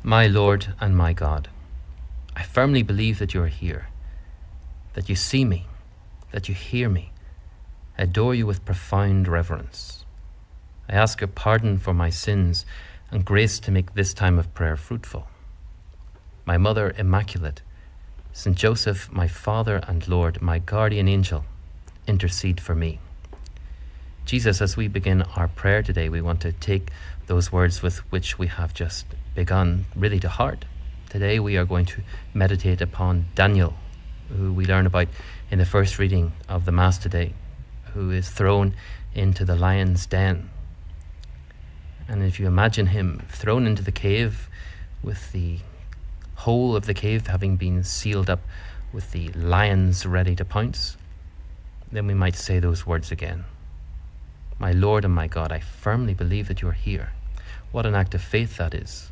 My Lord and my God, I firmly believe that you are here, that you see me, that you hear me. I adore you with profound reverence. I ask your pardon for my sins and grace to make this time of prayer fruitful. My Mother Immaculate, Saint Joseph, my Father and Lord, my guardian angel, intercede for me. Jesus, as we begin our prayer today, we want to take those words with which we have just begun really to heart. Today we are going to meditate upon Daniel, who we learn about in the first reading of the Mass today, who is thrown into the lion's den. And if you imagine him thrown into the cave with the whole of the cave having been sealed up with the lions ready to pounce, then we might say those words again. My Lord and my God, I firmly believe that you are here. What an act of faith that is,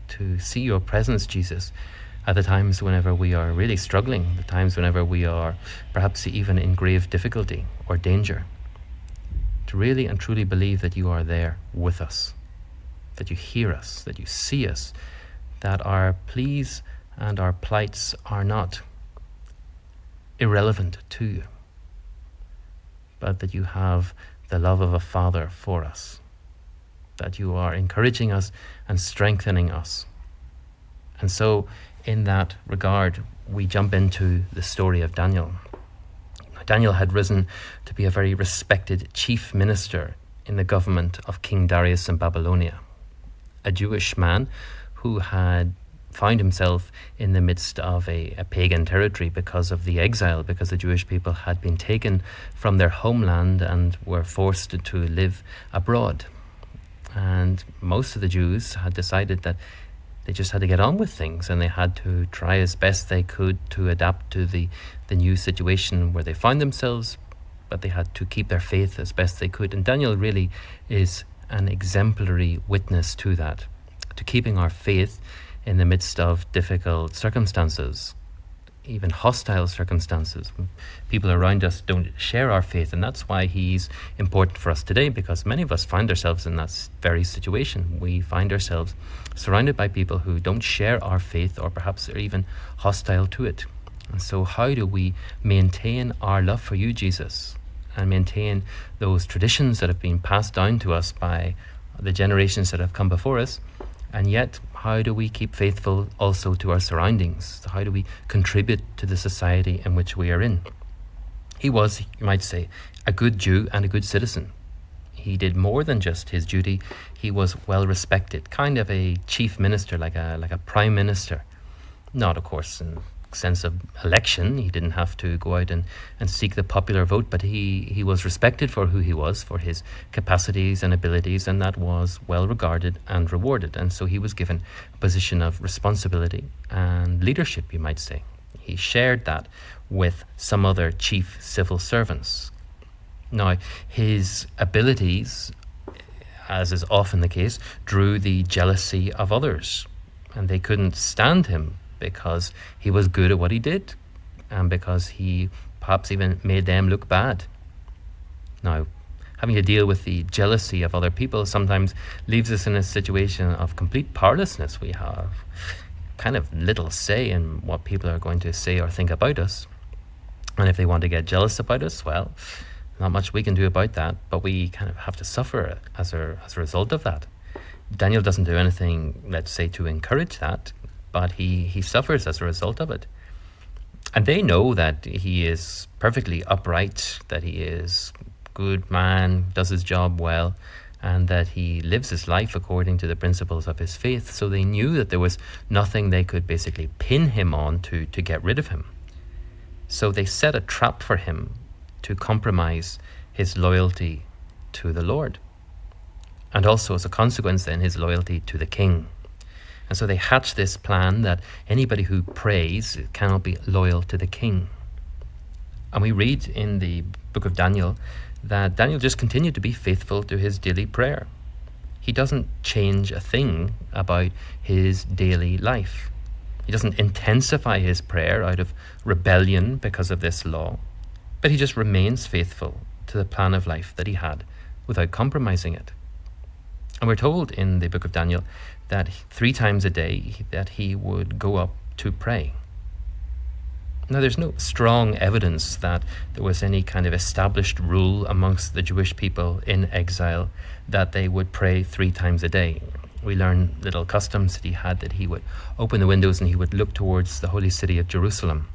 to see your presence, Jesus, at the times whenever we are really struggling, the times whenever we are perhaps even in grave difficulty or danger. To really and truly believe that you are there with us, that you hear us, that you see us, that our pleas and our plights are not irrelevant to you, but that you have the love of a Father for us, that you are encouraging us and strengthening us. And so in that regard, we jump into the story of Daniel. Daniel had risen to be a very respected chief minister in the government of King Darius in Babylonia, a Jewish man who had found himself in the midst of a pagan territory because of the exile, because the Jewish people had been taken from their homeland and were forced to live abroad. And most of the Jews had decided that they just had to get on with things, and they had to try as best they could to adapt to the new situation where they found themselves, but they had to keep their faith as best they could. And Daniel really is an exemplary witness to that, to keeping our faith in the midst of difficult circumstances, even hostile circumstances. People around us don't share our faith, and that's why he's important for us today, because many of us find ourselves in that very situation. We find ourselves surrounded by people who don't share our faith, or perhaps are even hostile to it. And so how do we maintain our love for you, Jesus, and maintain those traditions that have been passed down to us by the generations that have come before us? And yet, how do we keep faithful also to our surroundings? How do we contribute to the society in which we are in? He was, you might say, a good Jew and a good citizen. He did more than just his duty. He was well respected, kind of a chief minister, like a prime minister. Not, of course, in sense of election. He didn't have to go out and seek the popular vote, but he was respected for who he was, for his capacities and abilities, and that was well regarded and rewarded. And so he was given a position of responsibility and leadership, you might say. He shared that with some other chief civil servants. Now, his abilities, as is often the case, drew the jealousy of others, and they couldn't stand him because he was good at what he did, and because he perhaps even made them look bad. Now, having to deal with the jealousy of other people sometimes leaves us in a situation of complete powerlessness. We have kind of little say in what people are going to say or think about us. And if they want to get jealous about us, well, not much we can do about that, but we kind of have to suffer as a result of that. Daniel doesn't do anything, let's say, to encourage that, but he suffers as a result of it. And they know that he is perfectly upright, that he is a good man, does his job well, and that he lives his life according to the principles of his faith. So they knew that there was nothing they could basically pin him on to get rid of him. So they set a trap for him to compromise his loyalty to the Lord, and also as a consequence then his loyalty to the king. And so they hatch this plan that anybody who prays cannot be loyal to the king. And we read in the book of Daniel that Daniel just continued to be faithful to his daily prayer. He doesn't change a thing about his daily life. He doesn't intensify his prayer out of rebellion because of this law, but he just remains faithful to the plan of life that he had without compromising it. And we're told in the book of Daniel that 3 times a day that he would go up to pray. Now, there's no strong evidence that there was any kind of established rule amongst the Jewish people in exile that they would pray 3 times a day. We learn little customs that he had, that he would open the windows and he would look towards the holy city of Jerusalem.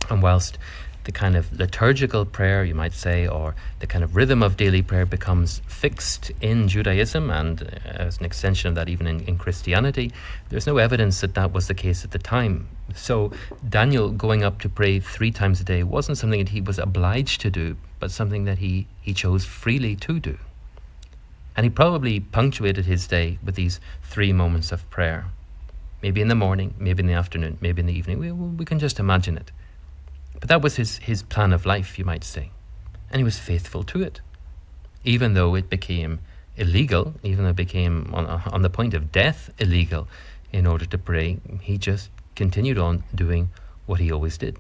And whilst the kind of liturgical prayer, you might say, or the kind of rhythm of daily prayer becomes fixed in Judaism, and as an extension of that even in Christianity, there's no evidence that that was the case at the time. So Daniel going up to pray 3 times a day wasn't something that he was obliged to do, but something that he chose freely to do. And he probably punctuated his day with these 3 moments of prayer. Maybe in the morning, maybe in the afternoon, maybe in the evening. We can just imagine it. But that was his plan of life, you might say. And he was faithful to it. Even though it became illegal, even though it became on the point of death illegal in order to pray, he just continued on doing what he always did.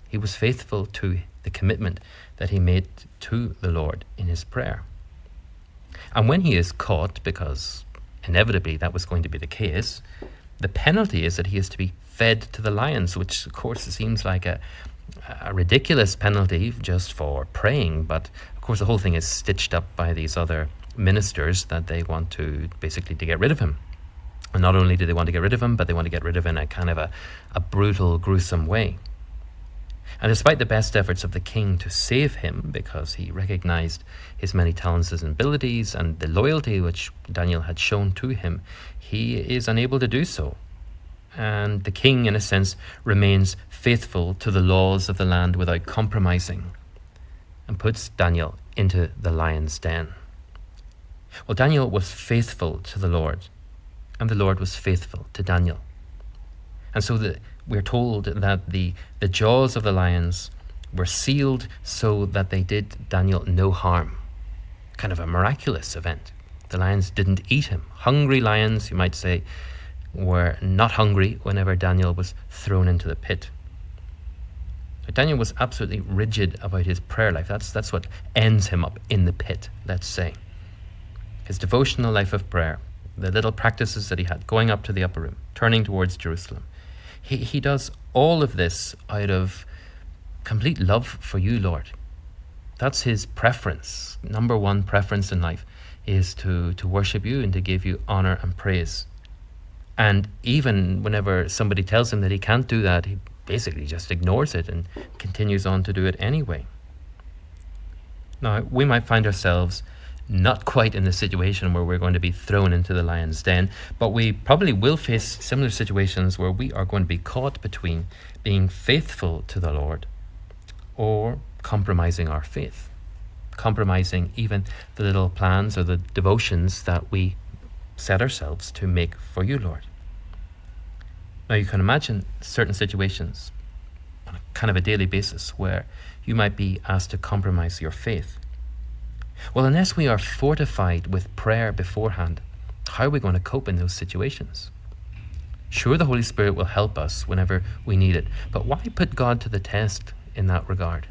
He was faithful to the commitment that he made to the Lord in his prayer. And when he is caught, because inevitably that was going to be the case, the penalty is that he is to be fed to the lions, which of course seems like a ridiculous penalty just for praying, but of course the whole thing is stitched up by these other ministers that they want to basically to get rid of him. And not only do they want to get rid of him, but they want to get rid of him in a kind of a brutal, gruesome way. And despite the best efforts of the king to save him, because he recognized his many talents and abilities and the loyalty which Daniel had shown to him, he is unable to do so. And the king, in a sense, remains faithful to the laws of the land without compromising, and puts Daniel into the lion's den. Well, Daniel was faithful to the Lord, and the Lord was faithful to Daniel. And so we're told that the jaws of the lions were sealed so that they did Daniel no harm. Kind of a miraculous event. The lions didn't eat him. Hungry lions, you might say, were not hungry whenever Daniel was thrown into the pit. But Daniel was absolutely rigid about his prayer life. That's what ends him up in the pit, let's say. His devotional life of prayer, the little practices that he had, going up to the upper room, turning towards Jerusalem. He does all of this out of complete love for you, Lord. That's his preference. Number 1 preference in life is to worship you and to give you honor and praise. And even whenever somebody tells him that he can't do that, he basically just ignores it and continues on to do it anyway. Now, we might find ourselves not quite in the situation where we're going to be thrown into the lion's den, but we probably will face similar situations where we are going to be caught between being faithful to the Lord or compromising our faith, compromising even the little plans or the devotions that we set ourselves to make for you, Lord. Now, you can imagine certain situations on a kind of a daily basis where you might be asked to compromise your faith. Well, unless we are fortified with prayer beforehand, how are we going to cope in those situations? Sure, the Holy Spirit will help us whenever we need it, but why put God to the test in that regard?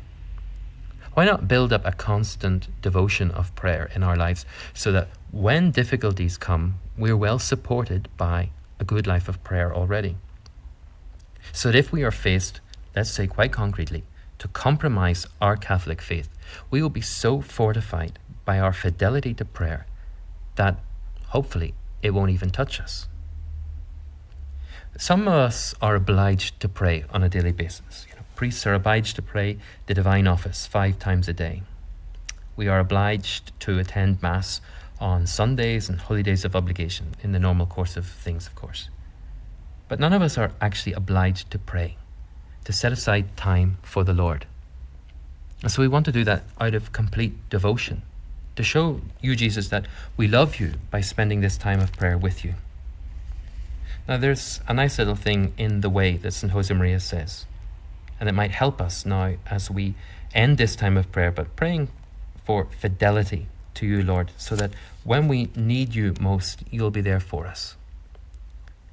Why not build up a constant devotion of prayer in our lives so that when difficulties come, we're well supported by a good life of prayer already? So that if we are faced, let's say quite concretely, to compromise our Catholic faith, we will be so fortified by our fidelity to prayer that hopefully it won't even touch us. Some of us are obliged to pray on a daily basis. Priests are obliged to pray the divine office 5 times a day. We are obliged to attend Mass on Sundays and holy days of obligation in the normal course of things, of course. But none of us are actually obliged to pray, to set aside time for the Lord. And so we want to do that out of complete devotion, to show you, Jesus, that we love you by spending this time of prayer with you. Now, there's a nice little thing in the way that St. Josemaria says, and it might help us now as we end this time of prayer, but praying for fidelity to you, Lord, so that when we need you most, you'll be there for us.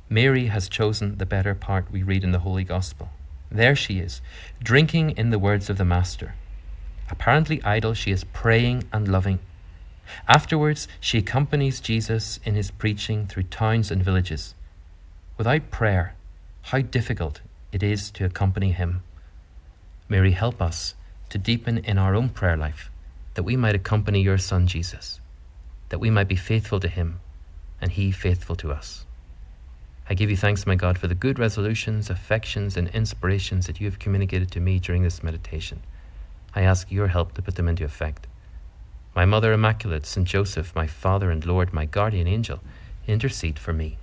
Mary has chosen the better part, we read in the Holy Gospel. There she is, drinking in the words of the Master. Apparently idle, she is praying and loving. Afterwards, she accompanies Jesus in his preaching through towns and villages. Without prayer, how difficult it is to accompany him. Mary, help us to deepen in our own prayer life, that we might accompany your Son Jesus, that we might be faithful to him and he faithful to us. I give you thanks, my God, for the good resolutions, affections, and inspirations that you have communicated to me during this meditation. I ask your help to put them into effect. My Mother Immaculate, St. Joseph, my Father and Lord, my guardian angel, intercede for me.